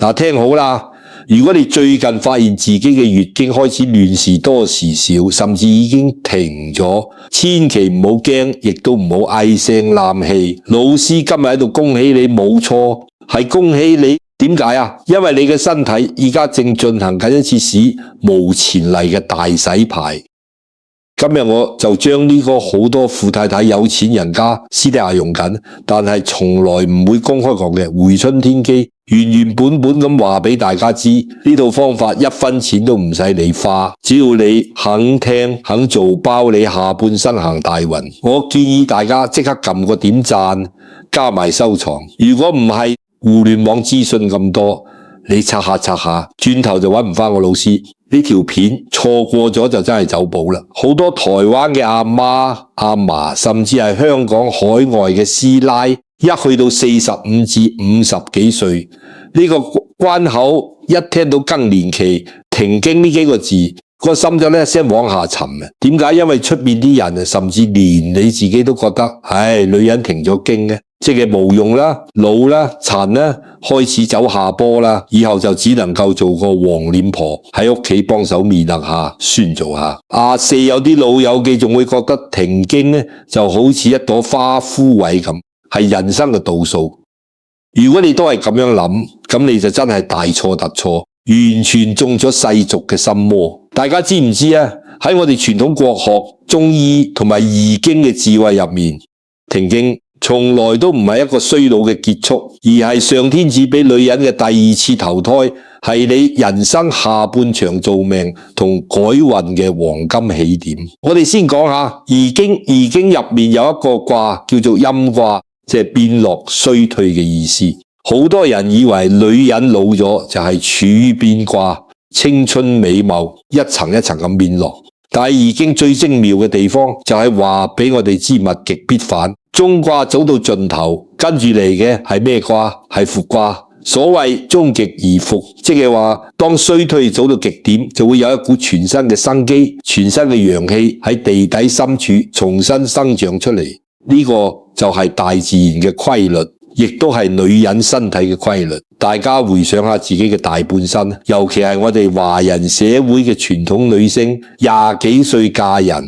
嗱，聽好啦，如果你最近發現自己嘅月經開始亂時多時少，甚至已經停咗，千祈唔好驚，亦都唔好唉聲攬氣。老師今日喺度恭喜你，冇錯，係恭喜你。點解啊？因為你嘅身體而家正進行緊一次史無前例嘅大洗牌。今日我就將呢個好多富太太有錢人家私底下用緊，但係從來唔會公開講嘅回春天機，原原本本咁話俾大家知，呢套方法1分錢都唔使你花，只要你肯聽肯做，包你下半身行大運。我建議大家即刻撳個點讚，加埋收藏。如果唔係，互聯網資訊咁多，你刷下，轉頭就揾唔翻我老師。呢條片錯過咗就真係走寶啦！好多台灣嘅阿媽阿嫲，甚至係香港海外嘅師奶，一去到45至50幾歲，呢個關口一聽到更年期停經呢幾個字，個心就一聲往下沉啊！點解？因為出面啲人甚至連你自己都覺得，女人停咗經呢，即係無用啦、老啦、殘啦，開始走下坡啦，以後就只能夠做個黃臉婆，喺屋企幫手勉勵下、宣造下。4有啲老友記仲會覺得停經呢就好似一朵花枯萎咁，係人生嘅倒數。如果你都係咁樣諗，咁你就真係大錯特錯，完全中咗世俗嘅心魔。大家知唔知啊？喺我哋傳統國學、中醫同埋易經嘅智慧入面，停經從來都唔係一個衰老嘅結束，而係上天賜俾女人嘅第2次投胎，係你人生下半場造命同改運嘅黃金起點。我哋先講下易經，易經入面有一個卦叫做陰卦，即係變落衰退嘅意思。好多人以為女人老咗就係處於變卦，青春美貌一層一層咁變落。但係易經最精妙嘅地方就係話俾我哋知物極必反。中卦走到盡頭，跟住嚟嘅係咩卦？係復卦。所謂終極而復，即係話當衰退走到極點，就會有一股全新嘅生機、全新嘅陽氣喺地底深處重新生長出嚟。呢個就係大自然嘅規律，亦都係女人身體嘅規律。大家回想下自己嘅大半生，尤其係我哋華人社會嘅傳統女性，20幾歲嫁人，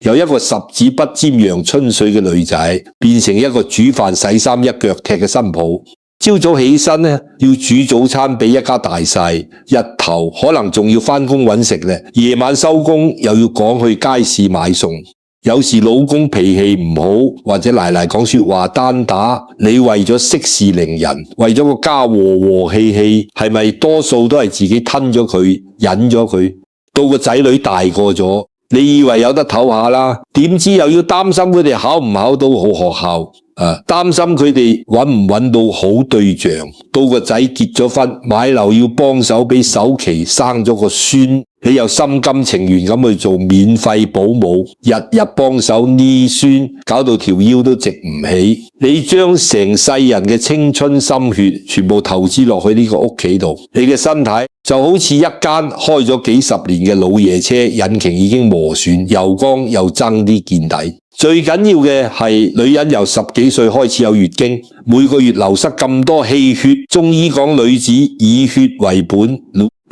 由一個十指不沾陽春水嘅女仔，變成一個煮飯洗衫一腳踢嘅新抱。朝早起身呢，要煮早餐俾一家大細，日頭可能仲要返工搵食呢，夜晚收工又要趕去街市買餸。有時老公脾氣唔好，或者奶奶講說話單打，你為咗息事寧人，為咗個家和和氣氣，係咪多數都係自己吞咗佢，忍咗佢？到個仔女大個咗，你以為有得唞下啦，點知又要擔心佢哋考唔考到好學校，擔心佢哋搵唔搵到好對象，到個仔結咗婚，買樓要幫手俾首期，生咗個孫，你又心甘情願咁去做免費保姆，日日幫手呢孫，搞到條腰都直唔起。你將成世人嘅青春心血全部投資落去呢個屋企度，你嘅身體就好似一間開咗幾十年嘅老爺車，引擎已經磨損，油缸又爭啲見底。最緊要嘅係女人由10幾歲開始有月經，每個月流失咁多氣血，中醫講女子以血為本，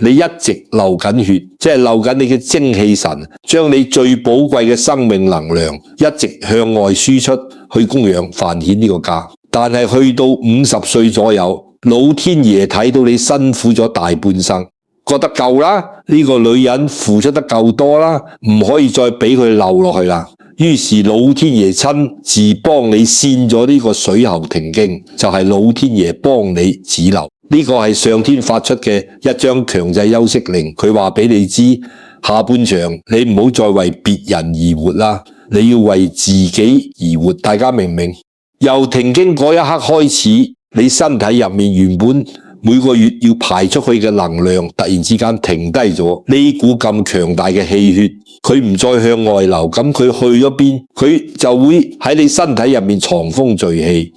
你一直流緊血，即係流緊你嘅精氣神，將你最寶貴嘅生命能量一直向外輸出，去供養繁衍呢個家。但係去到50歲左右，老天爺睇到你辛苦咗大半生，覺得夠啦，呢個女人付出得夠多啦，唔可以再俾佢漏落去啦。於是老天爺親自幫你扇咗呢個水喉停經，就係老天爺幫你止流。呢個係上天發出嘅一張強制休息令，佢話俾你知，下半場你唔好再為別人而活啦，你要為自己而活。大家明唔明？由停經嗰一刻開始，你身體入面原本每個月要排出去嘅能量，突然之間停低咗，呢股咁強大嘅氣血，佢唔再向外流，咁佢去咗邊？佢就會喺你身體入面藏風聚氣，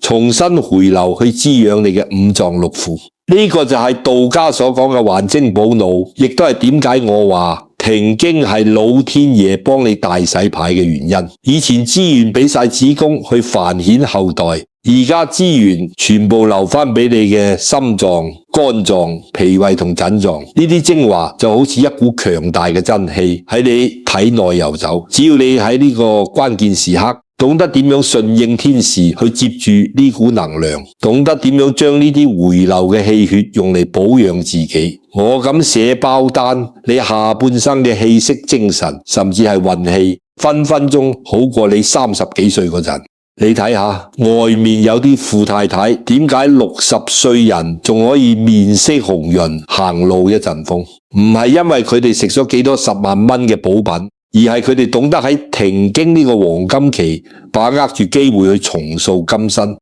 重新回流去滋養你嘅五臟六腑。呢個就係道家所講嘅還精補腦，亦都係點解我話停經係老天爺幫你大洗牌嘅原因。以前資源俾晒子宮去繁衍後代，而家資源全部留返俾你嘅心臟、肝臟、脾胃同腎臟，呢啲精華就好似一股強大嘅真氣喺你體內游走。只要你喺呢個關鍵時刻懂得點樣順應天時去接住呢股能量，懂得點樣將呢啲回流嘅氣血用嚟保養自己，我咁寫包單，你下半生嘅氣息、精神，甚至係運氣，分分鐘好過你30幾歲嗰陣。你睇下外面有啲富太太，點解60歲人仲可以面色紅潤行路一陣風？唔係因為佢哋食咗幾多10萬蚊嘅補品，而係佢哋懂得喺停經呢個黃金期把握住機會去重塑今生。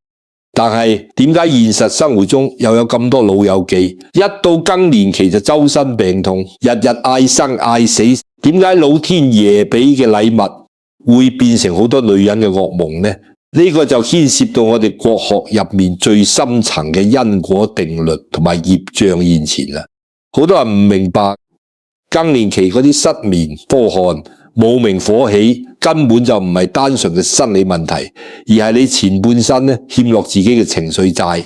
但係點解現實生活中又有咁多老友記，一到更年期就周身病痛，日日嗌生嗌死？點解老天爺俾嘅禮物會變成好多女人嘅噩夢呢？呢個就牽涉到我哋國學入面最深層嘅因果定律同埋業障現前啦。好多人唔明白更年期嗰啲失眠、多汗、冇明火起，根本就唔係單純嘅生理問題，而係你前半生欠落自己嘅情緒債。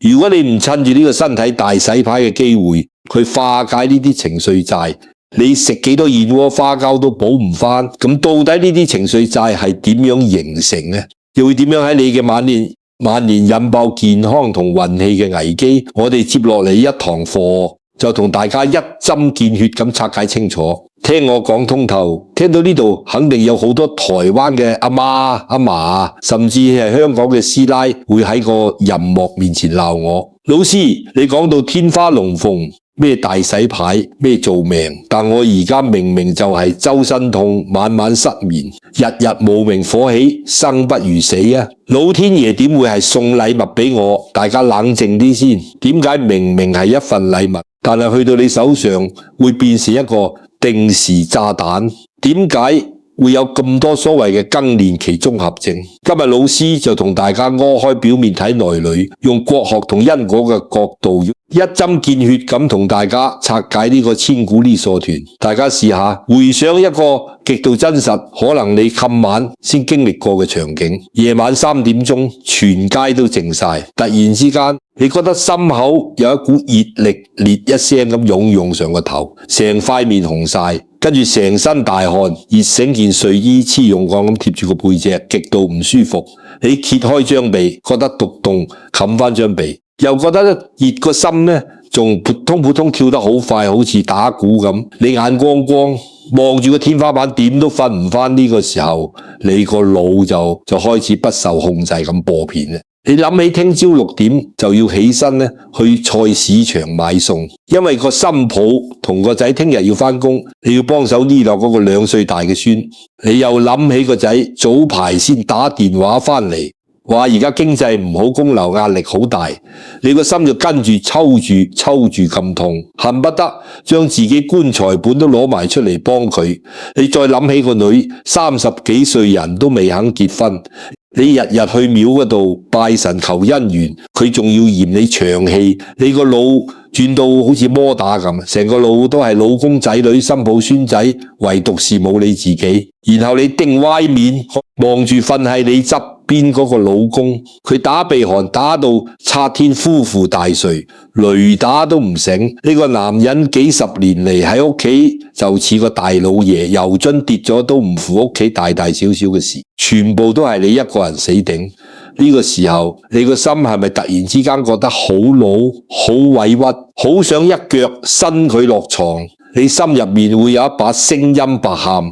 如果你唔趁住呢個身體大洗牌嘅機會去化解呢啲情緒債，你食幾多燕窩花膠都補唔返。咁到底呢啲情緒債係點樣形成呢？又會點樣喺你嘅晚年引爆健康同運氣嘅危機？我哋接落嚟一堂課就同大家一針見血咁拆解清楚。聽我講通透，聽到呢度肯定有好多台灣嘅阿媽阿嫲，甚至係香港嘅師奶會喺個銀幕面前鬧我。老師，你講到天花龍鳳，咩大洗牌，咩做命，但我而家明明就係周身痛，晚晚失眠，日日無明火起，生不如死啊！老天爺點會係送禮物俾我？大家冷靜啲先。點解明明係一份禮物，但係去到你手上會變成一個定時炸彈？點解會有咁多所謂嘅更年期綜合症？今日老師就同大家屙開表面睇內裏，用國學同因果嘅角度，一針見血咁同大家拆解呢個千古呢鎖團。大家試下回想一個極度真實，可能你琴晚先經歷過嘅場景。夜晚3點鐘，全街都靜晒，突然之間你覺得心口有一股熱力，烈一聲咁湧上個頭，成塊面紅晒，跟住成身大汗，熱醒件睡衣黐用鋼咁貼住個背脊，極度唔舒服。你揭開張被，覺得毒凍，冚翻張被，又覺得熱個心仲撲通跳得好快，好似打鼓咁。你眼光光望住個天花板，點都瞓唔翻。呢個時候，你個腦就開始不受控制咁播片。你諗起聽朝6點就要起身去菜市場買餸，因為個新抱同個仔聽日要返工，你要幫手呢落嗰個2歲大嘅孫。你又諗起個仔早排先打電話返嚟，話而家經濟唔好，供樓壓力好大，你個心就跟住抽住咁痛，恨不得將自己棺材本都攞埋出嚟幫佢。你再諗起個女30幾歲人都未肯結婚，你日日去廟嗰度拜神求姻緣，佢仲要嫌你長氣，你個腦轉到好似摩打咁，成個腦都係老公仔女、新抱孫仔，唯獨是冇你自己。然後你定歪面望住瞓喺你側邊嗰個老公，佢打鼻鼾打到拆天呼呼大睡，雷打都唔醒。呢個男人幾十年嚟喺屋企就似個大老爺，油樽跌咗都唔負屋企大小小嘅事，全部都係你一個人死頂。呢個時候你個心係咪突然之間覺得好老、好委屈，好想一腳伸佢落床？你心入面會有一把聲音白喊：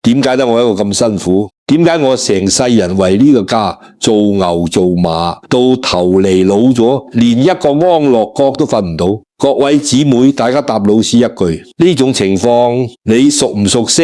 點解得我一個咁辛苦？點解我成世人為呢個家做牛做馬，到頭嚟老咗，連一個安樂覺都瞓唔到？各位姊妹，大家答老師一句：呢種情況你熟唔熟悉？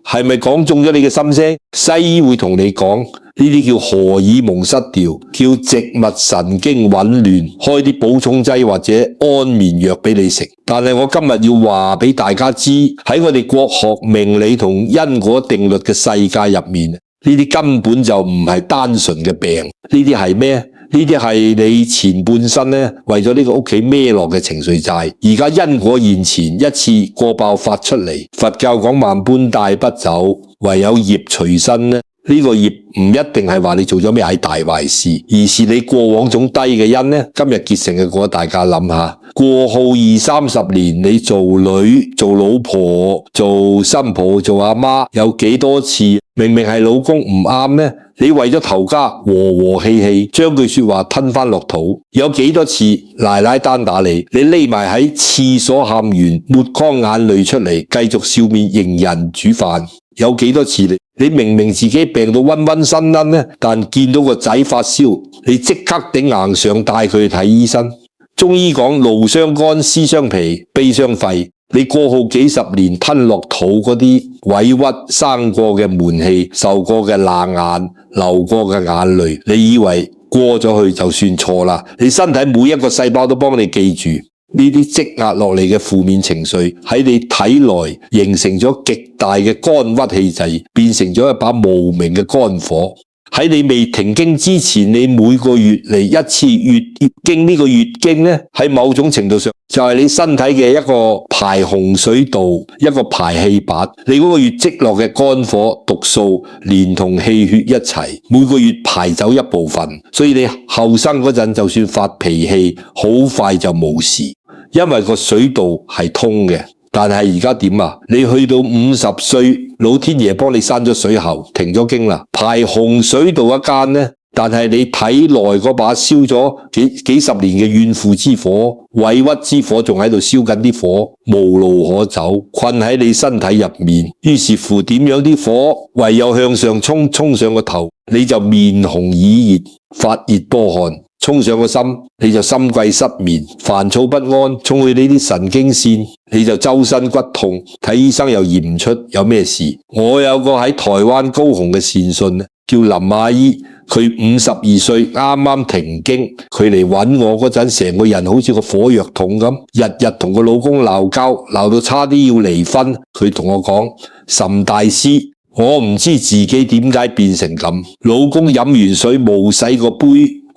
係咪講中咗你嘅心聲？西醫會同你講，呢啲叫荷爾蒙失調，叫植物神經紊亂，開啲補充劑或者安眠藥俾你食。但係我今日要話俾大家知，喺我哋國學命理同因果定律嘅世界入面，呢啲根本就唔係單純嘅病，呢啲係咩？呢啲係你前半生為咗呢個屋企孭落嘅情緒債，而家因果現前，一次過爆發出嚟。佛教講萬般帶不走，唯有業隨身。呢個業唔一定係話你做咗咩係大壞事，而是你過往種低嘅因呢，今日結成嘅果，大家諗下，過後20-30年，你做女、做老婆、做新抱、做阿媽，有幾多次明明係老公唔啱呢？你為咗頭家和和氣氣，將句說話吞翻落肚，有幾多次奶奶單打你，你匿埋喺廁所喊完，抹乾眼淚出嚟，繼續笑面迎人煮飯，有幾多次你明明自己病到瘟瘟身瘟呢，但見到個仔發燒，你即刻頂硬上帶佢去睇醫生。中醫講怒傷肝，思傷脾，悲傷肺。你過後幾十年吞落肚嗰啲委屈、生過嘅悶氣、受過嘅冷眼、流過嘅眼淚，你以為過咗去就算錯啦？你身體每一個細胞都幫你記住呢啲積壓落嚟嘅負面情緒，喺你體內形成咗極大嘅肝鬱氣滯，變成咗一把無名嘅肝火。喺你未停經之前，你每個月嚟一次月經，呢個月經呢，喺某種程度上就係你身體嘅一個排洪水道，一個排氣板。你嗰個月積落嘅肝火毒素，連同氣血一齊，每個月排走一部分。所以你後生嗰陣就算發脾氣，好快就冇事，因為個水道係通嘅。但係而家點啊？你去到50歲，老天爺幫你閂咗水喉，停咗經啦，排洪水道一間呢，但係你體內嗰把燒咗幾十年嘅怨婦之火、委屈之火仲喺度燒緊啲火，無路可走，困喺你身體入面。於是乎點樣啲火唯有向上衝，衝上個頭，你就面紅耳熱，發熱多汗。衝上個心，你就心悸失眠、煩躁不安；衝去呢啲神經線，你就周身骨痛。睇醫生又驗唔出有咩事。我有個喺台灣高雄嘅善信，叫林阿姨，佢52歲，啱啱停經，佢嚟揾我嗰陣，成個人好似個火藥桶咁，日日同個老公鬧交，鬧到差啲要離婚。佢同我講：岑大師，我唔知自己點解變成咁，老公飲完水冇洗個杯。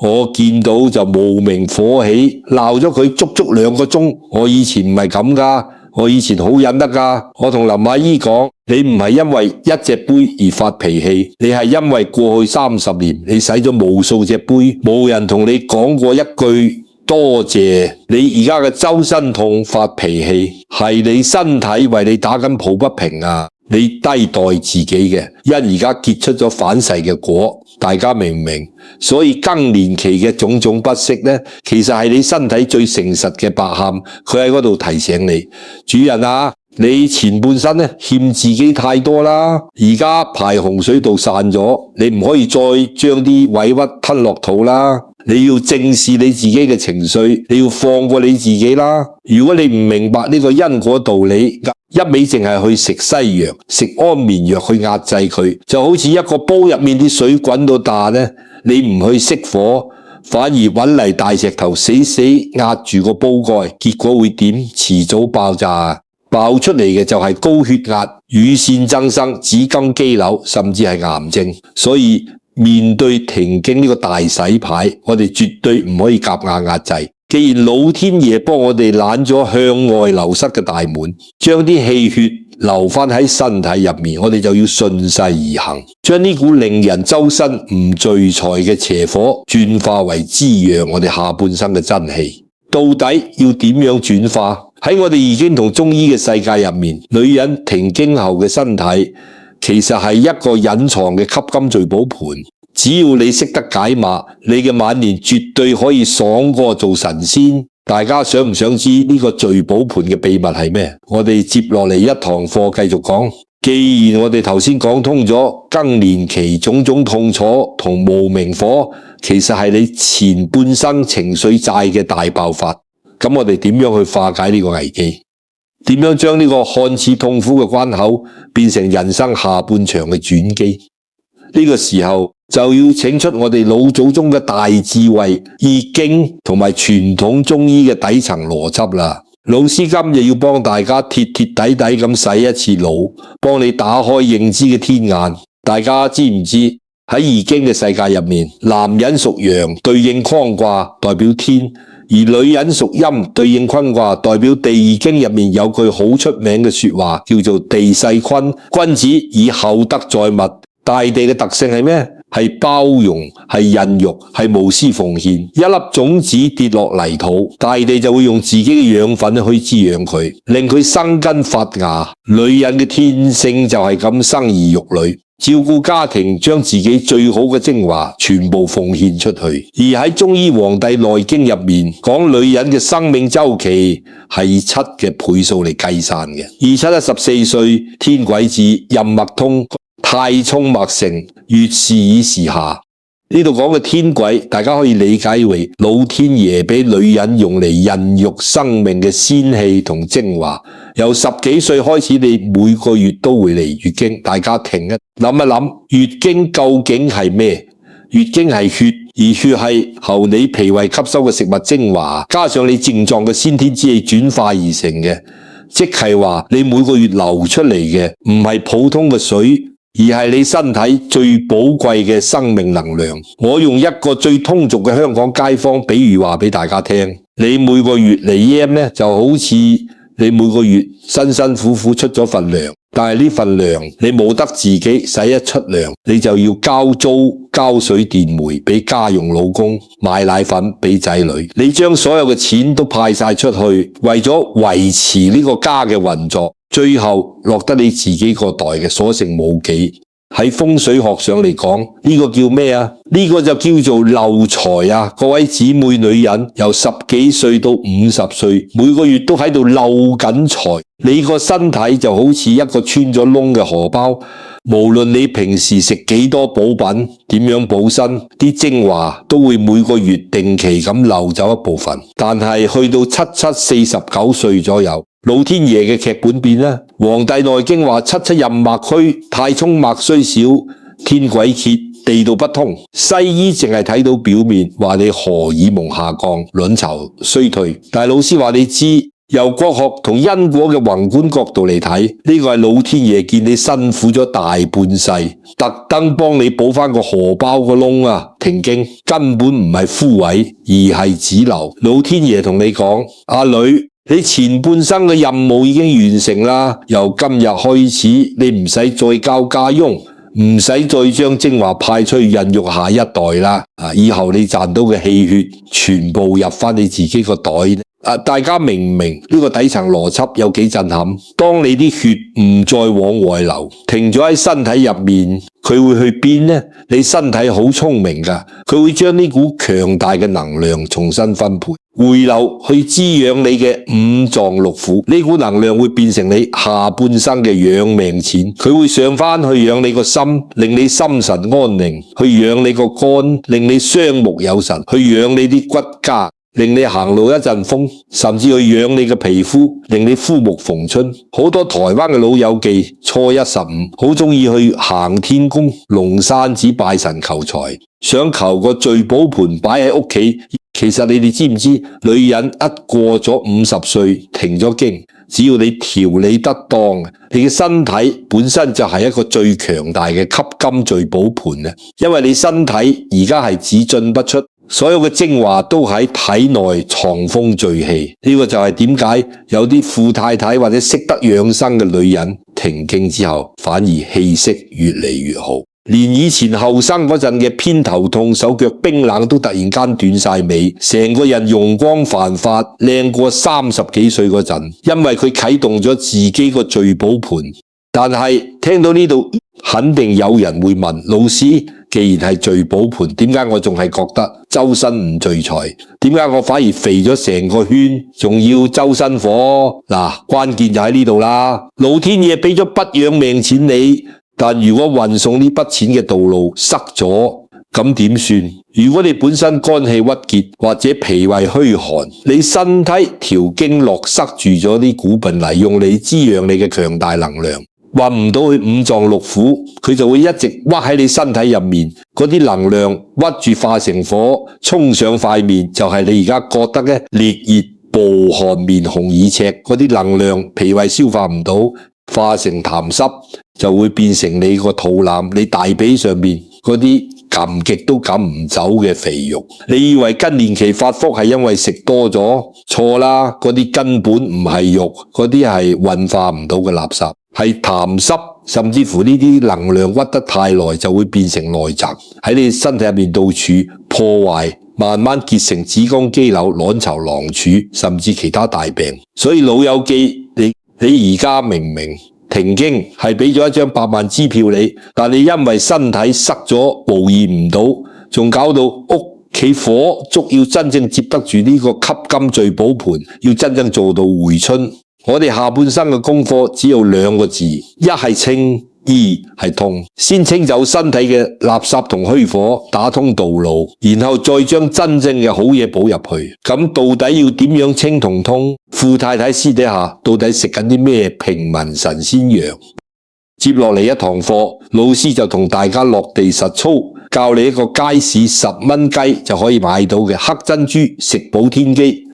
我見到就無名火起，鬧咗佢足足2個鐘。我以前唔係咁噶，我以前好忍得噶。我同林阿姨講：你唔係因為一隻杯而發脾氣，你係因為過去30年你洗咗無數隻杯，冇人同你講過一句多謝。你而家嘅周身痛發脾氣，係你身體為你打緊抱不平啊！你低待自己嘅，因而家結出咗反噬嘅果，大家明唔明？所以更年期嘅種種不適呢，其實係你身體最誠實嘅白喊，佢喺嗰度提醒你，主人啊，你前半生呢欠自己太多啦，而家排洪水道散咗，你唔可以再將啲委屈吞落肚啦。你要正視你自己嘅情緒，你要放過你自己啦。如果你唔明白呢個因果道理，一味淨係去食西藥、食安眠藥去壓制佢，就好似一個煲入面啲水滾到大呢，你唔去熄火，反而搵嚟大石頭死死壓住個煲蓋，結果會點？遲早爆炸，爆出嚟嘅就係高血壓、乳腺增生、子宮肌瘤，甚至係癌症。所以面對停經呢個大洗牌，我哋絕對唔可以夾硬壓制。既然老天爺幫我哋攔咗向外流失嘅大門，將啲氣血留返喺身體入面，我哋就要順勢而行，將呢股令人周身唔聚財嘅邪火轉化為滋養我哋下半生嘅真氣。到底要點樣轉化？喺我哋易經同中醫嘅世界入面，女人停經後嘅身體其實係一個隱藏嘅吸金聚寶盤。只要你識得解碼，你嘅晚年絕對可以爽過做神仙。大家想唔想知呢個聚寶盤嘅秘密係咩？我哋接落嚟一堂課繼續講。既然我哋頭先講通咗更年期種種痛楚同無名火，其實係你前半生情緒債嘅大爆發，咁我哋點樣去化解呢個危機？點樣將呢個看似痛苦嘅關口變成人生下半場嘅轉機？呢個時候就要請出我哋老祖宗嘅大智慧、易經同埋傳統中醫嘅底層邏輯啦。老師今日要幫大家徹徹底底咁洗一次腦，幫你打開認知嘅天眼。大家知唔知喺易經嘅世界入面，男人屬陽，對應坤卦代表天，而女人屬陰，對應坤卦代表地。易經入面有句好出名嘅說話，叫做地勢坤，君子以厚德載物。大地嘅特性係咩？係包容，係孕育，係無私奉獻。一粒種子跌落泥土，大地就會用自己嘅養分去滋養佢，令佢生根發芽。女人嘅天性就係咁生兒育女，照顧家庭，將自己最好嘅精華全部奉獻出去。而喺中醫《黃帝內經》入面講，女人嘅生命周期係以7嘅倍數嚟計算嘅。2714歲，天癸至，任脈通，太沖脈成，月事以時下。呢度講嘅天癸，大家可以理解為老天爺俾女人用嚟孕育生命嘅仙氣同精華。由10幾歲開始，你每個月都會嚟月經。大家停一諗，月經究竟係咩？月經係血，而血係由你脾胃吸收嘅食物精華，加上你症狀嘅先天之氣轉化而成嘅。即係話你每個月流出嚟嘅唔係普通嘅水，而係你身體最寶貴嘅生命能量。我用一個最通俗嘅香港街坊比喻話俾大家聽，你每個月嚟驗呢，就好似你每個月辛辛苦苦出咗份糧，但係呢份糧你冇得自己使一出糧，你就要交租、交水電煤俾家用老公，買奶粉俾仔女，你將所有嘅錢都派晒出去，為咗維持呢個家嘅運作，最後落得你自己個袋嘅所剩無幾。喺風水學上嚟講，呢個叫咩啊？呢個就叫做漏財啊！各位姊妹女人，由10幾歲到50歲，每個月都喺度漏緊財。你個身體就好似一個穿咗窿嘅荷包，無論你平時食幾多補品，點樣補身，啲精華都會每個月定期咁漏走一部分。但係去到4749歲左右，老天爺嘅劇本變啦，《黃帝內經》話77任脈虛，太沖脈雖少，天癸竭，地道不通。西醫淨係睇到表面，話你荷爾蒙下降，卵巢衰退。但係老師話你知，由國學同因果嘅宏觀角度嚟睇，呢個係老天爺見你辛苦咗大半世，特登幫你補翻個荷包個窿啊！停經根本唔係枯萎，而係止流。老天爺同你講，阿女，你前半生嘅任務已經完成啦，由今日開始，你唔使再教家傭，唔使再將精華派出去孕育下一代啦。以後你賺到嘅氣血全部入翻你自己個袋。大家明唔明呢個底層邏輯有幾震撼？當你啲血唔再往外流，停咗喺身體入面，佢會去邊呢？你身體好聰明㗎，佢會將呢股強大嘅能量重新分配，回流去滋養你嘅五臟六腑。呢股能量會變成你下半生嘅養命錢，佢會上返去養你個心，令你心神安寧；去養你個肝，令你雙目有神；去養你啲骨架，令你行路一陣風，甚至去養你嘅皮膚，令你膚目逢春。好多台灣嘅老友記初一15好中意去行天宮、龍山寺拜神求財，想求個聚寶盆擺喺屋企。其實你哋知唔知，女人一過咗50歲停咗經，只要你調理得當，你嘅身體本身就係一個最強大嘅吸金聚寶盆啊！因為你身體而家係只進不出。所有嘅精華都喺體內藏風聚氣，呢個就係點解有啲富太太或者識得養生嘅女人停經之後反而氣色越嚟越好，連以前後生嗰陣嘅偏頭痛、手腳冰冷都突然間斷晒尾，成個人容光煥發，靚過30幾歲嗰陣，因為佢啟動咗自己個聚寶盆。但係聽到呢度，肯定有人會問，老師，既然係聚寶盆，點解我仲係覺得周身唔聚財？點解我反而肥咗成個圈，仲要周身火？嗱，關鍵就喺呢度啦。老天爺俾咗筆養命錢你，但如果運送呢筆錢嘅道路塞咗，咁點算？如果你本身肝氣鬱結或者脾胃虛寒，你身體條經絡塞住咗啲古賁嚟用嚟滋養你嘅強大能量，運唔到去五臟六腑，佢就會一直屈喺你身體入面，嗰啲能量屈住化成火，衝上塊面，就係你而家覺得嘅烈熱暴汗、面紅耳赤，嗰啲能量脾胃消化唔到，化成痰濕，就會變成你個肚腩、你大髀上面嗰啲撳極都撳唔走嘅肥肉。你以為更年期發福係因為食多咗？錯啦，嗰啲根本唔係肉，嗰啲係運化唔到嘅垃圾，係痰濕，甚至乎呢啲能量屈得太耐就會變成內雜，喺你身體入面到處破壞，慢慢結成子宮肌瘤、卵巢囊柱，甚至其他大病。所以老友記，你而家明唔明？停經係俾咗一張100萬支票你，但你因為身體塞咗，無驗唔到，仲搞到屋企火燭要真正接得住呢個吸金聚寶盆，要真正做到回春。我哋下半生嘅功課只有2個字，一係清，二係通。先清走身體嘅垃圾同虛火，打通道路，然後再將真正嘅好嘢補入去。咁到底要點樣清同通？富太太私底下到底食緊啲咩平民神仙藥？接落嚟一堂課，老師就同大家落地實操，教你一個街市10蚊雞就可以買到嘅黑珍珠食補天機。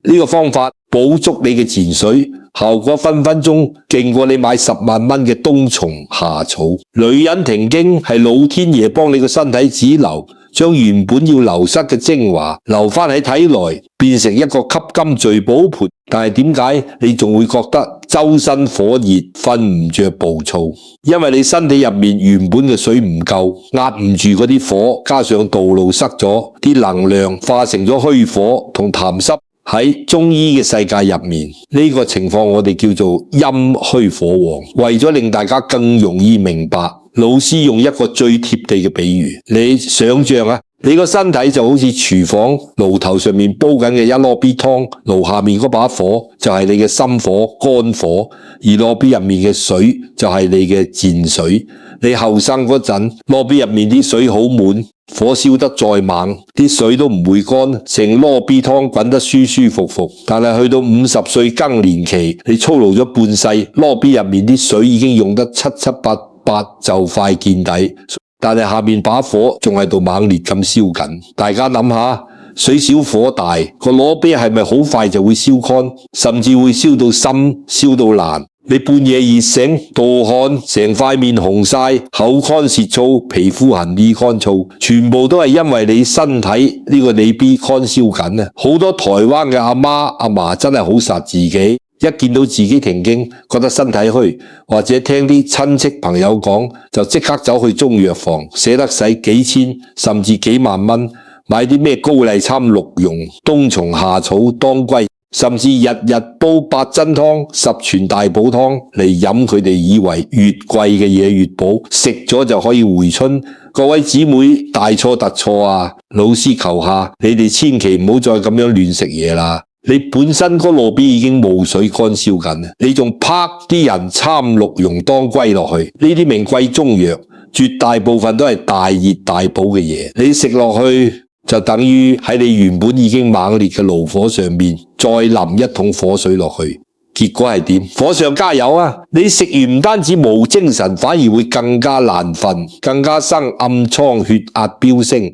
呢個方法補足你嘅潛水，效果分分鐘勁過你買10萬蚊嘅冬蟲夏草。女人停經係老天爺幫你個身體止流，將原本要流失嘅精華留返喺體內，變成一個吸金聚寶盆。但係點解你仲會覺得周身火熱、瞓唔着、暴躁？因為你身體入面原本嘅水唔夠，壓唔住嗰啲火，加上道路塞咗，啲能量化成咗虛火同痰濕。喺中醫嘅世界入面，呢個情況我哋叫做陰虛火旺。為咗令大家更容易明白，老師用一個最貼地嘅比喻，你想象啊，你個身體就好似廚房爐頭上面煲緊嘅一鍋 B 湯，爐下面嗰把火就係你嘅心火、肝火，而鍋 B 入面嘅水就係你嘅賤水。你後生嗰陣，鍋 B 入面啲水好滿，火燒得再猛，啲水都唔會乾，成鍋 B 湯滾得舒舒服服。但係去到50歲更年期，你操勞咗半世，鍋 B 入面啲水已經用得七七八八，就快見底。但係下面把火仲喺度猛烈咁燒緊。大家諗下，水小火大，個鍋 B 係咪好快就會燒乾，甚至會燒到深、燒到爛？你半夜熱醒，盜汗，成塊面紅晒，口乾舌燥，皮膚痕意乾燥，全部都係因為你身體呢個你 B 肝燒緊啊！好多台灣嘅阿媽阿嫲真係好殺自己，一見到自己停經，覺得身體虛，或者聽啲親戚朋友講，就即刻走去中藥房，捨得使幾千甚至幾萬蚊買啲咩高麗參、鹿茸、冬蟲夏草、當歸。甚至日日煲8珍湯、10全大補湯嚟飲，佢哋以為越貴嘅嘢越補，食咗就可以回春。各位姊妹大錯特錯啊！老師求下你哋千祈唔好再咁樣亂食嘢啦。你本身個鍋 B 已經冇水乾燒緊，你仲啪啲人參鹿茸當歸落去，呢啲名貴中藥，絕大部分都係大熱大補嘅嘢，你食落去就等於喺你原本已經猛烈嘅爐火上面再淋一桶火水落去，結果係點？火上加油啊！你食完唔單止冇精神，反而會更加難瞓，更加生暗瘡、血壓飆升，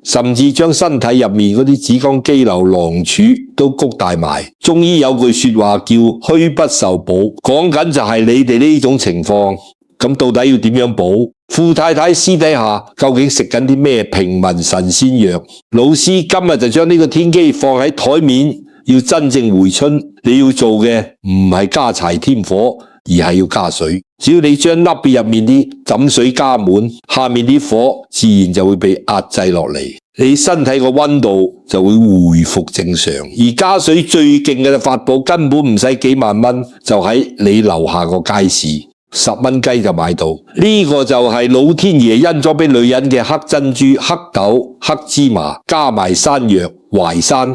甚至將身體入面嗰啲子宮肌瘤、囊柱都谷大埋。中醫有句說話叫虛不受補，講緊就係你哋呢種情況。咁到底要點樣補？富太太私底下究竟食緊啲咩平民神仙藥？老師今日就將呢個天機放喺台面，要真正回春，你要做嘅唔係加柴添火，而係要加水。只要你將粒別入面啲枕水加滿，下面啲火自然就會被壓制落嚟，你身體個溫度就會回復正常。而加水最勁嘅法寶根本唔使幾萬蚊，就喺你樓下個街市。10蚊雞就買到，呢個就係老天爺恩咗俾女人嘅黑珍珠、黑豆、黑芝麻，加埋山藥、淮山。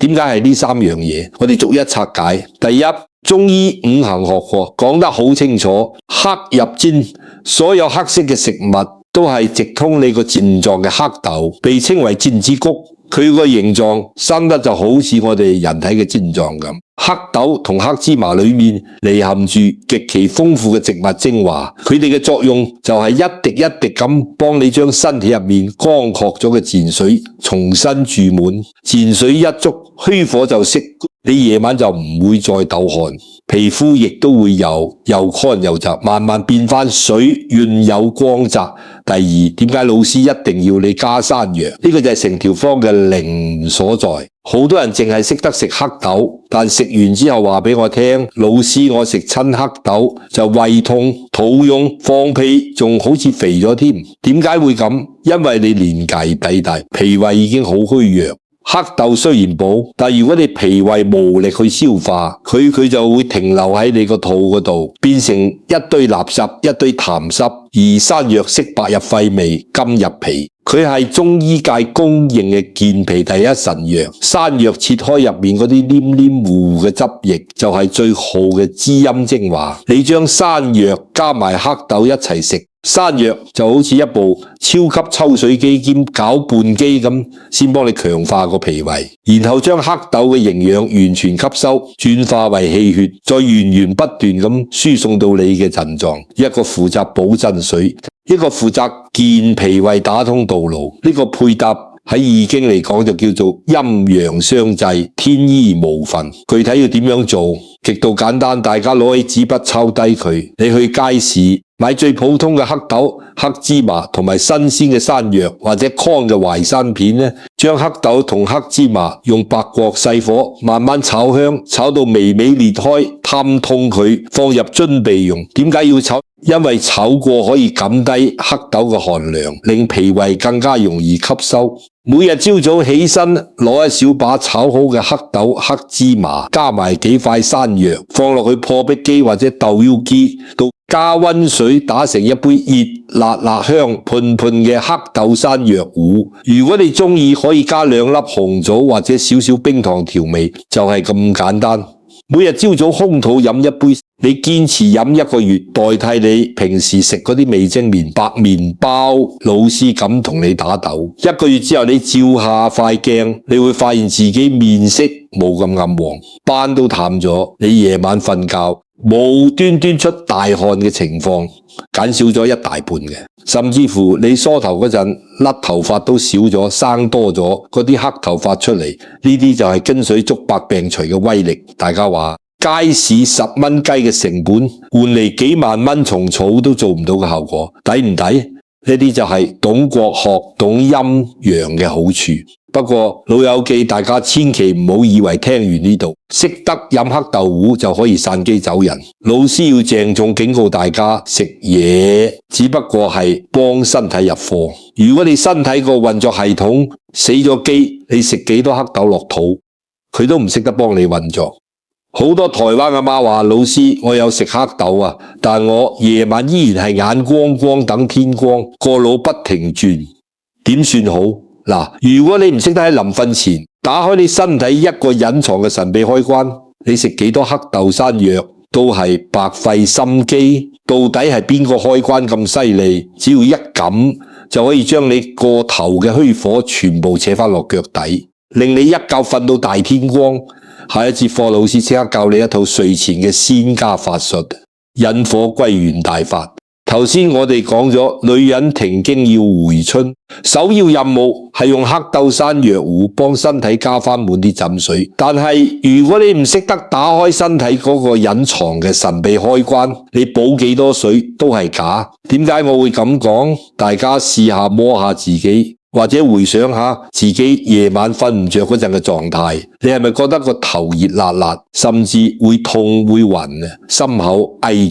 點解係呢3樣嘢？我哋逐一拆解。第一，中醫5行學課講得好清楚，黑入煎，所有黑色嘅食物都係直通你個腎臟嘅黑豆，被稱為薦子谷。佢個形狀生得就好似我哋人體嘅腎臟咁。黑豆同黑芝麻裏面離含住極其豐富嘅植物精華，佢哋嘅作用就係一滴一滴咁幫你將身體入面乾涸咗嘅腎水重新注滿。腎水一足，虛火就熄，你夜晚就唔會再抖汗，皮膚亦都會又乾又澤，慢慢變翻水潤有光澤，第二，點解老師一定要你加山藥？呢個就係成條方嘅靈所在。好多人淨係識得食黑豆，但食完之後話俾我聽，老師我食親黑豆就胃痛、肚癢、放屁，仲好似肥咗添。點解會咁？因為你年紀抵大，脾胃已經好虛弱。黑豆雖然補，但如果你脾胃無力去消化，佢就會停留喺你個肚嗰度，變成一堆垃圾、一堆痰濕。而山藥色白入肺味，甘入脾，佢係中醫界公認嘅健脾第一神藥。山藥切開入面嗰啲黏黏糊嘅汁液，就係最好嘅滋陰精華。你將山藥加埋黑豆一齊食。山藥就好似一部超級抽水機兼攪拌機咁，先幫你強化個脾胃，然後將黑豆嘅營養完全吸收，轉化為氣血，再源源不斷咁輸送到你嘅腎臟。一個負責補腎水，一個負責健脾胃打通道路。呢個配搭喺易經嚟講就叫做陰陽相濟，天衣無縫。具體要點樣做？極度簡單，大家攞起紙筆抄低佢。你去街市買最普通嘅黑豆、黑芝麻同埋新鮮嘅山藥或者糠嘅淮山片呢，將黑豆同黑芝麻用白鑊細火慢慢炒香，炒到微微裂開，貪通佢，放入樽備用。點解要炒？因為炒過可以減低黑豆嘅寒涼，令脾胃更加容易吸收。每日朝早起身，攞一小把炒好嘅黑豆、黑芝麻，加埋幾塊山藥，放落去破壁機或者豆腰機度，加溫水打成一杯熱辣辣香噴噴嘅黑豆山藥糊。如果你中意，可以加2粒紅棗或者少少冰糖調味，就係咁簡單。每日朝早空肚飲一杯，你堅持飲1個月，代替你平時食嗰啲味精麵、白麵包。老師咁同你打鬥，1個月之後你照下塊鏡，你會發現自己面色冇咁暗黃，斑都淡咗。你夜晚瞓覺無端端出大汗嘅情況減少咗1大半嘅，甚至乎你梳頭嗰陣甩頭髮都少咗，生多咗嗰啲黑頭髮出嚟。呢啲就係金水竹百病除嘅威力。大家話街市10蚊雞嘅成本換嚟幾萬蚊蟲草都做唔到嘅效果，抵唔抵？呢啲就係懂國學、懂陰陽嘅好處。不過老友記，大家千祈唔好以為聽完呢度識得飲黑豆糊就可以散機走人。老師要鄭重警告大家，食嘢只不過係幫身體入貨。如果你身體個運作系統死咗機，你食幾多黑豆落肚，佢都唔識得幫你運作。好多台灣阿媽話，老師我有食黑豆啊，但我夜晚依然係眼光光等天光，個腦不停轉，點算好？嗱，如果你唔識得喺臨瞓前打開你身體一個隱藏嘅神秘開關，你食幾多黑豆山藥都係白費心機。到底係邊個開關咁犀利？只要一撳就可以將你個頭嘅虛火全部扯翻落腳底，令你一覺瞓到大天光。下一節課老師即刻教你一套睡前嘅仙家法術，引火歸元大法。頭先我哋講咗，女人停經要回春，首要任務係用黑豆山藥糊幫身體加翻滿啲枕水。但係如果你唔識得打開身體嗰個隱藏嘅神秘開關，你補幾多水都係假。點解我會咁講？大家試下摸下自己，或者回想下自己夜晚瞓唔着嗰陣嘅狀態，你係咪覺得個頭熱辣辣，甚至會痛會暈啊？心口翳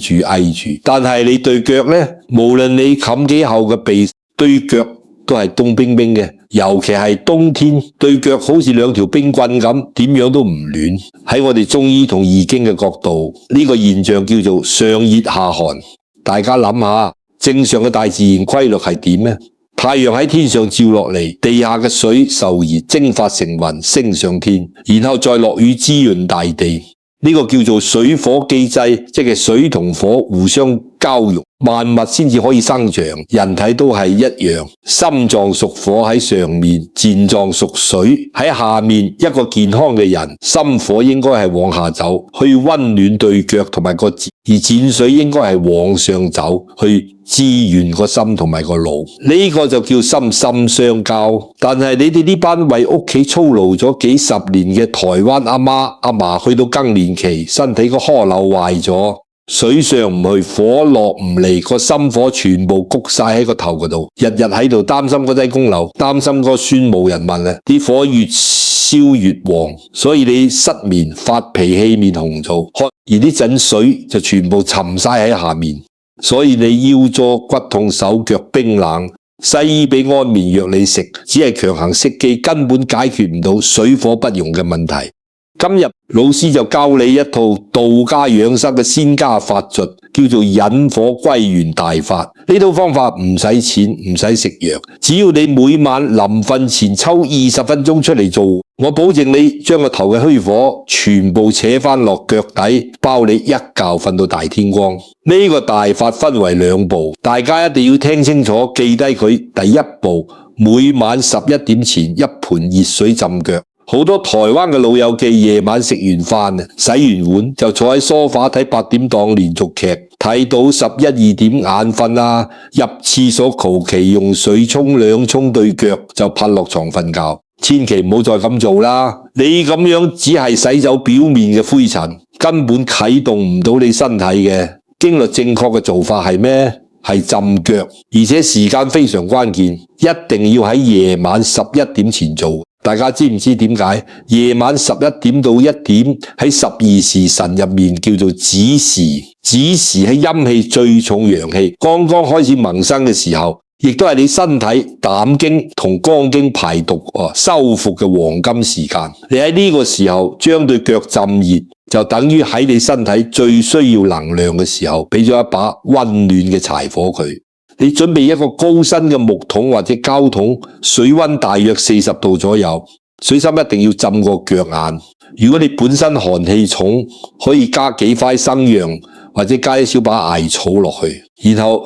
住，但係你對腳呢，無論你冚幾厚嘅被，對腳都係凍冰冰嘅，尤其係冬天，對腳好似2條冰棍咁，點樣都唔暖。喺我哋中醫同易經嘅角度，呢個現象叫做上熱下寒。大家諗下，正常嘅大自然規律係點呢？太陽喺天上照落嚟，地下嘅水受熱蒸發成雲升上天，然後再落雨滋潤大地。呢個叫做水火既濟，即係水同火互相交融，萬物先至可以生長。人體都係一樣，心臟屬火喺上面，腎臟屬水喺下面。一個健康嘅人，心火應該係往下走，去溫暖對腳同埋個腎，而腎水應該係往上走，去滋潤個心同埋個腦。呢個就叫心心相交。但係你哋呢班為屋企操勞咗幾十年嘅台灣阿媽阿嫲，去到更年期，身體個顆瘤壞咗，水上唔去，火落唔嚟，個心火全部谷晒喺個頭嗰度，日日喺度擔心嗰啲供樓，擔心嗰孫冇人問啊，啲火越燒越旺，所以你失眠、發脾氣、面紅燥，而啲陣水就全部沉晒喺下面，所以你腰左骨痛、手腳冰冷。西醫俾安眠藥你食，只係強行熄機，根本解決唔到水火不容嘅問題。今日老師就教你一套道家養生嘅仙家法術，叫做引火歸元大法。呢套方法唔使錢，唔使食藥，只要你每晚臨瞓前抽20分鐘出嚟做，我保證你將個頭嘅虛火全部扯翻落腳底，包你一覺瞓到大天光。呢個大法分為2步，大家一定要聽清楚，記低佢。第一步，每晚11點前一盆熱水浸腳。好多台灣嘅老友記夜晚食完飯洗完碗就坐喺梳化睇8點檔連續劇，睇到11、2點眼瞓啊，入廁所求其用水沖涼沖對腳就拍落床瞓覺。千祈唔好再咁做啦！你咁樣只係洗走表面嘅灰塵，根本啟動唔到你身體嘅經絡。正確嘅做法係咩？係浸腳，而且時間非常關鍵，一定要喺夜晚11點前做。大家知唔知點解？夜晚11點到1點喺12時辰入面叫做子時，子時係陰氣最重陽氣，剛剛開始萌生嘅時候，亦都係你身體膽經同肝經排毒修復嘅黃金時間。你喺呢個時候將對腳浸熱，就等於喺你身體最需要能量嘅時候，俾咗一把溫暖嘅柴火佢。你準備一個高身嘅木桶或者膠桶，水溫大約40度左右，水深一定要浸過腳眼。如果你本身寒氣重，可以加幾塊生陽或者加一小把艾草落去，然後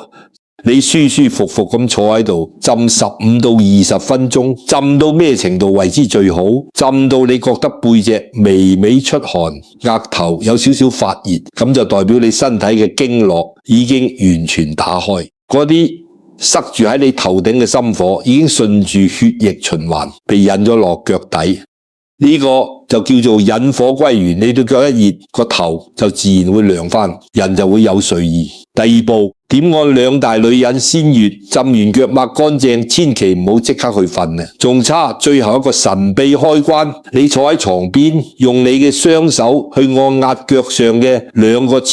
你舒舒服服咁坐喺度浸15到20分鐘，浸到咩程度為之最好？浸到你覺得背脊微微出汗，額頭有少少發熱，咁就代表你身體嘅經絡已經完全打開。嗰啲塞住喺你頭頂嘅心火已經順住血液循環，被引咗落腳底。呢個就叫做引火歸元。你對腳一熱，個頭就自然會涼翻，人就會有睡意。第2步，點按2大女人先穴，浸完腳抹乾淨，千祈唔好即刻去瞓啊！仲差最後一個神秘開關，你坐喺床邊，用你嘅雙手去按壓腳上嘅2個超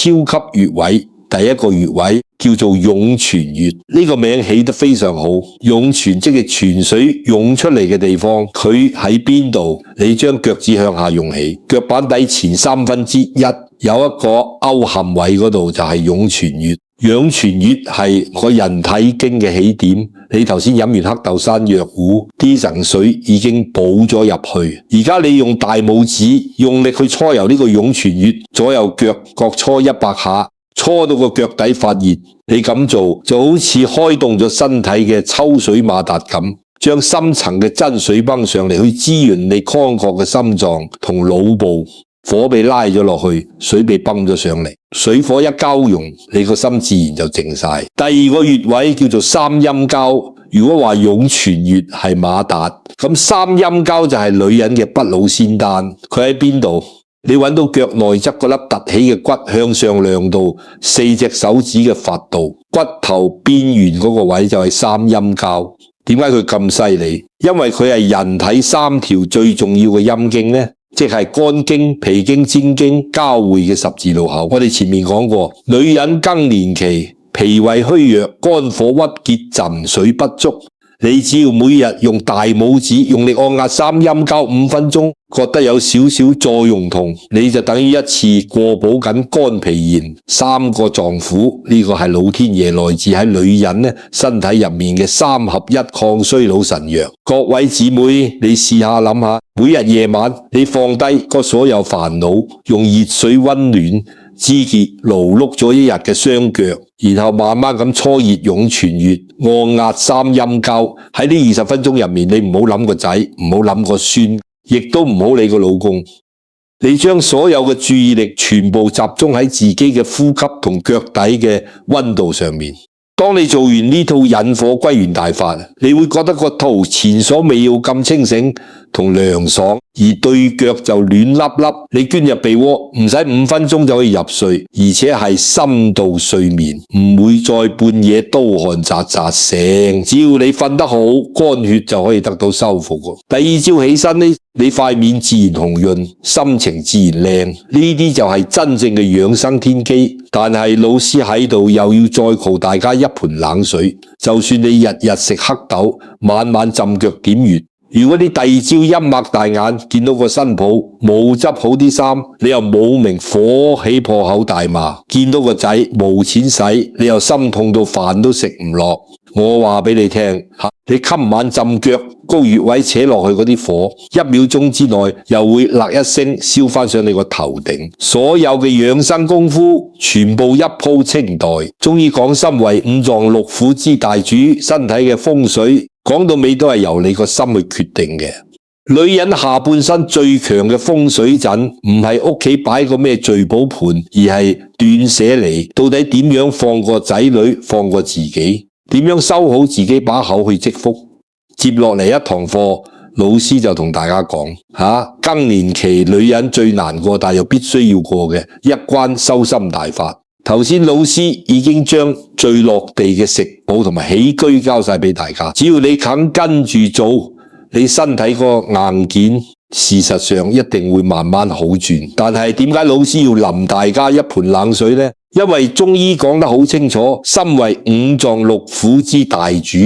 級穴位。第一個穴位叫做湧泉穴，呢個名起得非常好。湧泉即係泉水湧出嚟嘅地方，佢喺邊度？你將腳趾向下湧起，腳板底前1/3有一個勾陷位，嗰度就係湧泉穴。湧泉穴係個人體經嘅起點。你頭先飲完黑豆山藥糊，啲神水已經補咗入去。而家你用大拇指用力去搓揉呢個湧泉穴，左右腳各搓100下。搓到個腳底發熱，你咁做就好似開動咗身體嘅抽水馬達咁，將深層嘅真水泵上嚟，去滋潤你康闊嘅心臟同腦部。火被拉咗落去，水被泵咗上嚟，水火一交融，你個心自然就靜晒。第2個穴位叫做三陰交。如果話湧泉穴係馬達，咁三陰交就係女人嘅不老仙丹。佢喺邊度？你揾到腳內側嗰粒凸起嘅骨向上量度4隻手指嘅法度，骨頭邊緣嗰個位就係三陰交。點解佢咁犀利？因為佢係人體3條最重要嘅陰經呢，即係肝經、脾經、煎經交匯嘅十字路口。我哋前面講過，女人更年期脾胃虛弱，肝火鬱結，腎水不足。你只要每日用大拇指用力按壓三陰交5分鐘，覺得有少少助用痛，你就等於一次過補緊肝脾炎3個臟腑。呢個係老天爺內置喺女人身體入面嘅3合1抗衰老神藥。各位姊妹，你試下諗下，每日夜晚你放低個所有煩惱，用熱水溫暖肢結勞碌咗一日嘅雙腳，然後慢慢咁搓熱湧泉穴，按壓三陰交。喺呢20分鐘入面，你唔好諗個仔，唔好諗個孫，亦都唔好理個老公。你將所有嘅注意力全部集中喺自己嘅呼吸同腳底嘅溫度上面。當你做完呢套引火歸元大法，你會覺得個肚前所未有咁清醒同涼爽，而對腳就暖粒粒，你捐入被窩唔使5分鐘就可以入睡，而且係深度睡眠，唔會再半夜刀汗扎扎醒。只要你瞓得好，肝血就可以得到修復。第二朝起身呢，你塊面自然紅潤，心情自然靚，呢啲就係真正嘅養生天機。但係老師喺度又要再求大家一盆冷水，就算你日日食黑豆，晚晚浸腳點穴，如果你第二朝一擘大眼見到個新抱冇執好啲衫，你又冇名火起破口大罵；見到個仔冇錢使，你又心痛到飯都食唔落。我話俾你聽，你今晚浸腳高穴位扯落去嗰啲火，1秒鐘之內又會辣一聲燒翻上你個頭頂。所有嘅養生功夫全部一鋪清袋。中醫講心為5臟6腑之大主，身體嘅風水講到尾都係由你個心去決定嘅。女人下半身最強嘅風水陣，唔係屋企擺個咩聚寶盤，而係斷捨離。到底點樣放過仔女，放過自己？點樣收好自己把口去積福？接落嚟一堂課，老師就同大家講，更年期女人最難過，但又必須要過嘅一關修心大法。頭先老師已經將最落地嘅食補同埋起居交晒俾大家，只要你肯跟住做，你身體個硬件事實上一定會慢慢好轉。但係點解老師要淋大家一盆冷水呢？因為中醫講得好清楚，心為5臟6腑之大主，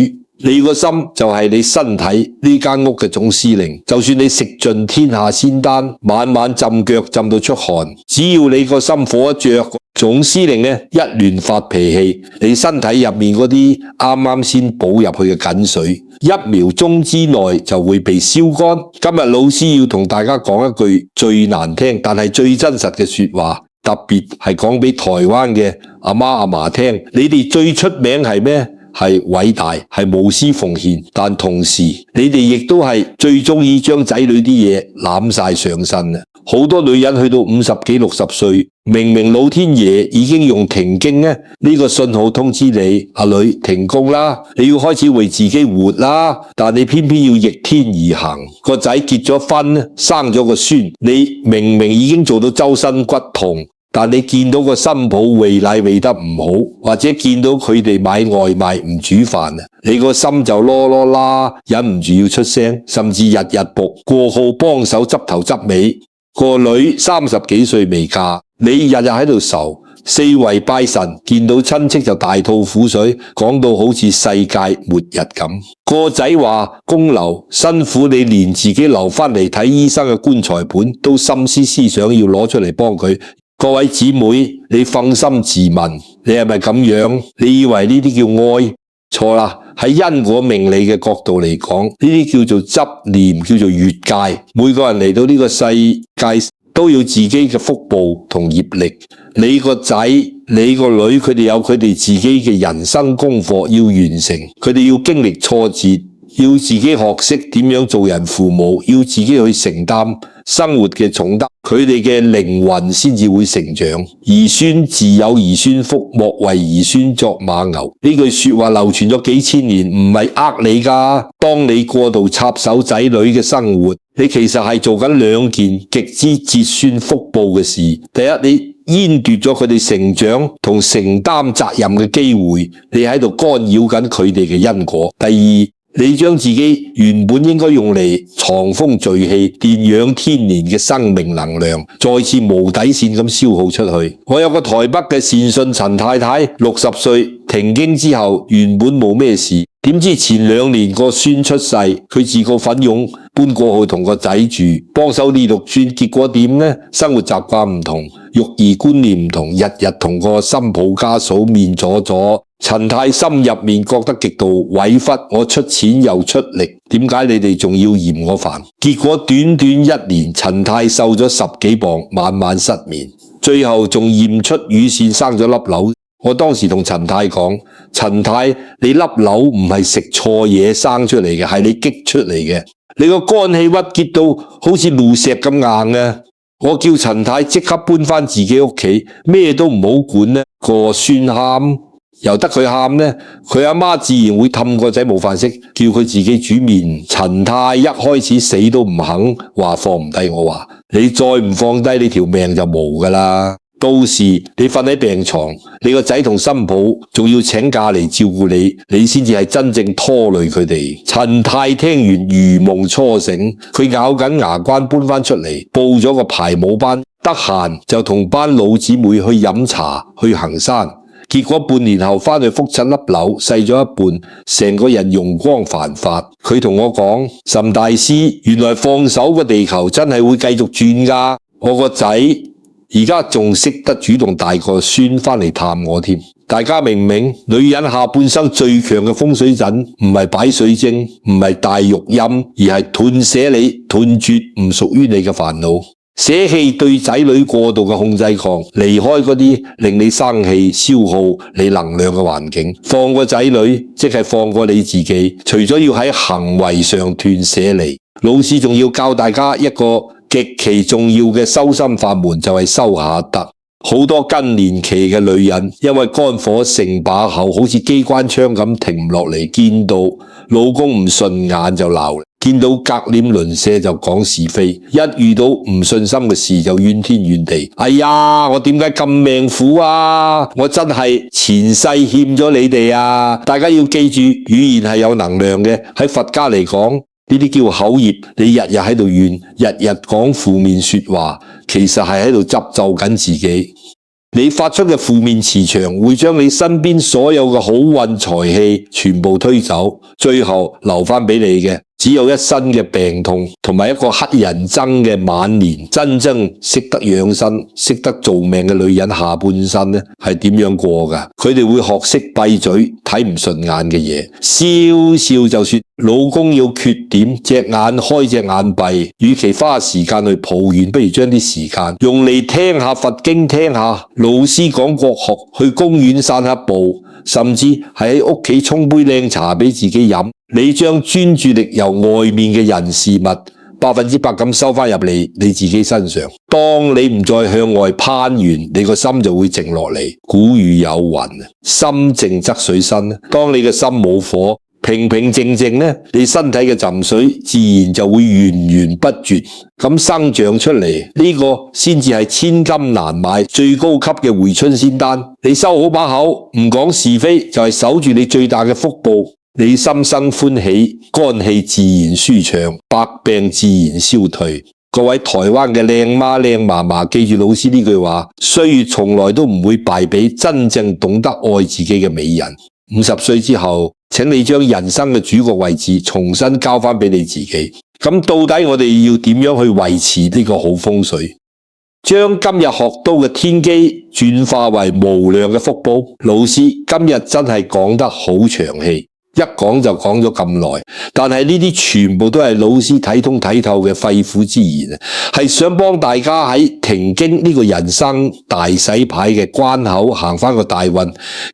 你個心就係你身體呢間屋嘅總司令。就算你食盡天下仙丹，晚晚浸腳浸到出汗，只要你個心火一着，總司令呢一亂發脾氣，你身體入面嗰啲啱啱先補入去嘅緊水，1秒鐘之內就會被燒乾。今日老師要同大家講一句最難聽但係最真實嘅說話，特別係講俾台灣嘅阿媽阿嫲聽，你哋最出名係咩？係偉大，係無私奉獻，但同時你哋亦都係最中意將仔女啲嘢攬晒上身啊！好多女人去到50幾60歲，明明老天爺已經用停經呢個信號通知你，阿女停工啦，你要開始為自己活啦，但你偏偏要逆天而行。個仔結咗婚，生咗個孫，你明明已經做到周身骨痛，但你見到個新抱餵奶餵得唔好，或者見到佢哋買外賣唔煮飯，你個心就囉囉啦，忍唔住要出聲，甚至日日仆過號幫手執頭執尾。個女30幾歲未嫁，你日日喺度愁，四圍拜神，見到親戚就大吐苦水，講到好似世界末日咁。個仔話公留辛苦你連自己留返嚟睇醫生嘅棺材本都心思想要攞出嚟幫佢。各位姊妹，你放心自問，你係咪咁樣？你以為呢啲叫愛？錯啦！喺因果命理嘅角度嚟講，呢啲叫做執念，叫做越界。每個人嚟到呢個世界都要自己嘅福報同業力。你個仔、你個女，佢哋有佢哋自己嘅人生功課要完成，佢哋要經歷挫折，要自己學識點樣做人父母，要自己去承擔生活嘅重擔，佢哋嘅靈魂先至會成長。兒孫自有兒孫福，莫為兒孫作馬牛。呢句說話流傳咗幾千年，唔係你㗎。當你過度插手仔女嘅生活，你其實係做緊2件極之折算福報嘅事。第一，你閹奪咗佢哋成長同承擔責任嘅機會，你喺度干擾緊佢哋嘅因果。第二，你將自己原本應該用嚟藏風聚氣、電養天年嘅生命能量，再次無底線咁消耗出去。我有個台北嘅善信陳太太，60歲停經之後，原本冇咩事，點知前2年個孫出世，佢自告奮勇搬過去同個仔住，幫手呢度轉，結果點呢？生活習慣唔同，育兒觀念唔同，日日同個新抱家嫂面阻阻。陳太心入面覺得極度委屈，我出錢又出力，點解你哋仲要嫌我煩？結果短短1年，陳太瘦咗10幾磅，晚晚失眠，最後仲驗出乳腺生咗粒瘤。我當時同陳太講，陳太，你粒瘤唔係食錯嘢生出嚟嘅，係你激出嚟嘅，你個肝氣鬱結到好似爐石咁硬嘅。我叫陳太即刻搬返自己屋企，咩都唔好管呢。個孫喊，由得佢喊呢，佢阿媽自然會氹個仔冇飯食，叫佢自己煮麵。陳太一開始死都唔肯話放唔低我話，你再唔放低你條命就冇噶啦。到時你瞓喺病床，你個仔同新抱仲要請假嚟照顧你，你先至係真正拖累佢哋。陳太聽完如夢初醒，佢咬緊牙關搬翻出嚟，報咗個排舞班，得閒就同班老姊妹去飲茶去行山。結果半年後翻去覆七粒瘤，細咗一半，成個人容光煥發。佢同我講：岑大師，原來放手個地球真係會繼續轉㗎。我個仔而家仲識得主動帶個孫翻嚟探我添。大家明唔明？女人下半生最強嘅風水陣，唔係擺水晶，唔係大玉音，而係斷捨離，斷絕唔屬於你嘅煩惱。捨棄對仔女過度嘅控制狂，離開嗰啲令你生氣、消耗你能量嘅環境，放過仔女，即係放過你自己。除咗要喺行為上斷捨離，老師仲要教大家一個極其重要嘅修心法門，就係修下德。好多更年期嘅女人，因為肝火盛把口，好似機關槍咁停唔落嚟，見到老公唔順眼就鬧，見到格臉鄰舍就講是非，一遇到唔順心嘅事就怨天怨地。哎呀，我點解咁命苦啊？我真係前世欠咗你哋啊！大家要記住，語言係有能量嘅，喺佛家嚟講，呢啲叫口業。你日日喺度怨，日日講負面說話，其實係喺度執咒緊自己。你發出嘅負面磁場會將你身邊所有嘅好運財氣全部推走，最後留翻俾你嘅只有一身嘅病痛同埋一個乞人憎嘅晚年。真正識得養生、識得做命嘅女人下半生呢係點樣過㗎？佢哋會學識閉嘴，睇唔順眼嘅嘢，笑笑就說老公要缺點，隻眼開隻眼閉。與其花時間去抱怨，不如將啲時間用嚟聽下佛經，聽下老師講國學，去公園散下步，甚至喺屋企沖杯靚茶俾自己飲。你將專注力由外面嘅人事物100%咁收翻入嚟你自己身上。當你唔再向外攀緣，你個心就會靜落嚟。古語有云：心靜則水生。當你嘅心冇火，平平靜靜呢，你身體嘅浸水自然就會源源不絕咁生長出嚟。呢個先至係千金難買最高級嘅回春仙丹。你收好把口，唔講是非，就係守住你最大嘅福報。你心生歡喜，肝氣自然舒暢，百病自然消退。各位台灣嘅靚媽靚嫲嫲，記住老師呢句話：歲月從來都唔會敗俾真正懂得愛自己嘅美人。50歲之後，請你將人生嘅主角位置重新交翻俾你自己。咁到底我哋要點樣去維持呢個好風水？將今日學到嘅天機轉化為無量嘅福報。老師今日真係講得好長氣。一講就講咗咁耐，但係呢啲全部都係老師睇通睇透嘅肺腑之言，係想幫大家喺停經呢個人生大洗牌嘅關口行翻個大運。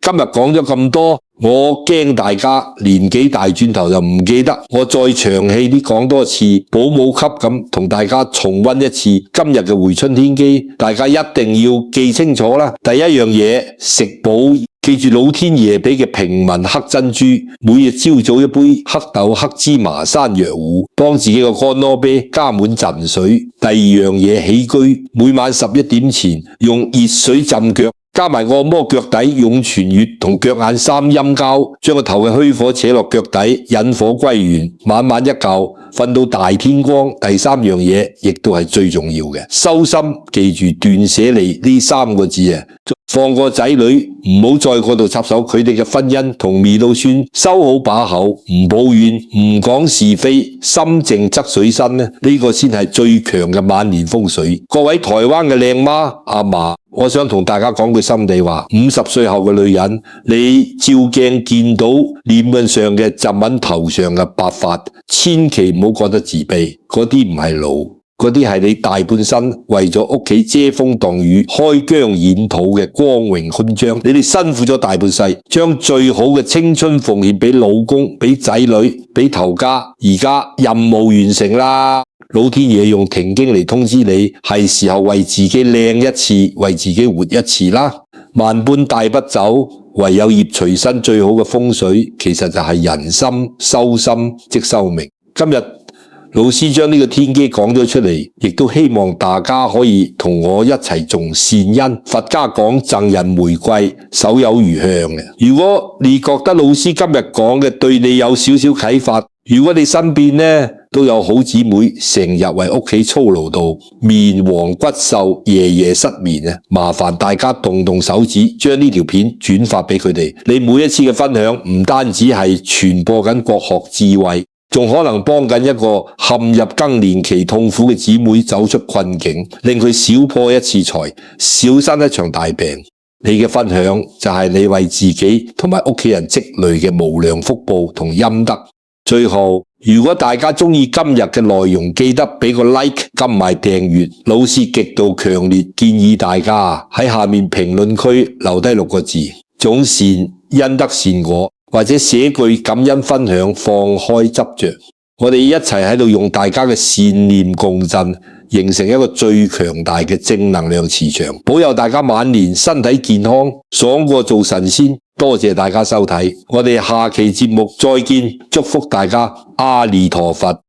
今日講咗咁多，我驚大家年紀大轉頭就唔記得，我再長氣啲講多次，保姆級咁同大家重溫一次今日嘅回春天機，大家一定要記清楚啦。第一樣嘢，食補。記住老天爺俾嘅平民黑珍珠，每日朝早一杯黑豆黑芝麻山藥糊，幫自己個乾鍋啤加滿陣水。第二樣嘢，起居每晚11點前用熱水浸腳，加埋按摩腳底湧泉穴同腳眼3陰交，將個頭嘅虛火扯落腳底，引火歸元，晚晚一覺瞓到大天光。第三樣嘢亦都係最重要嘅，修心。記住斷捨離呢3個字啊！放過仔女，唔好再過度插手佢哋嘅婚姻同麵老孫，收好把口，唔抱怨，唔講是非，心靜則水生呢，呢個先係最強嘅晚年風水。各位台灣嘅靚媽阿嫲，我想同大家講句心底話：50歲後嘅女人，你照鏡見到臉面上嘅皺紋、頭上嘅白髮，千祈唔好覺得自卑，嗰啲唔係老。嗰啲係你大半生為咗屋企遮風擋雨、開疆衍土嘅光榮勳章。你哋辛苦咗大半世，將最好嘅青春奉獻俾老公、俾仔女、俾頭家，而家任務完成啦。老天爺用停經嚟通知你，係時候為自己靚一次，為自己活一次啦。萬般帶不走，唯有業隨身最好嘅風水，其實就係人心，修心即修命。今日老師將呢個天機講咗出嚟，亦都希望大家可以同我一齊種善因。佛家講贈人玫瑰，手有餘香嘅。如果你覺得老師今日講嘅對你有少少啟發，如果你身邊呢都有好姊妹成日為屋企操勞到面黃骨瘦、夜夜失眠啊，麻煩大家動動手指，將呢條片轉發俾佢哋。你每一次嘅分享唔單止係傳播緊國學智慧，仲可能幫緊一個陷入更年期痛苦嘅姊妹走出困境，令佢少破一次財，少生一場大病。你嘅分享就係你為自己同埋屋企人積累嘅無量福報同陰德。最後，如果大家鍾意今日嘅內容，記得俾個 like 撳埋訂閱。老師極度強烈建議大家喺下面評論區留低6個字：種善因得善果，或者寫句感恩分享，放開執着。我哋一齊喺度用大家嘅善念共振，形成一個最強大嘅正能量磁場，保佑大家晚年身體健康，爽過做神仙。多謝大家收睇，我哋下期節目再見，祝福大家，阿彌陀佛。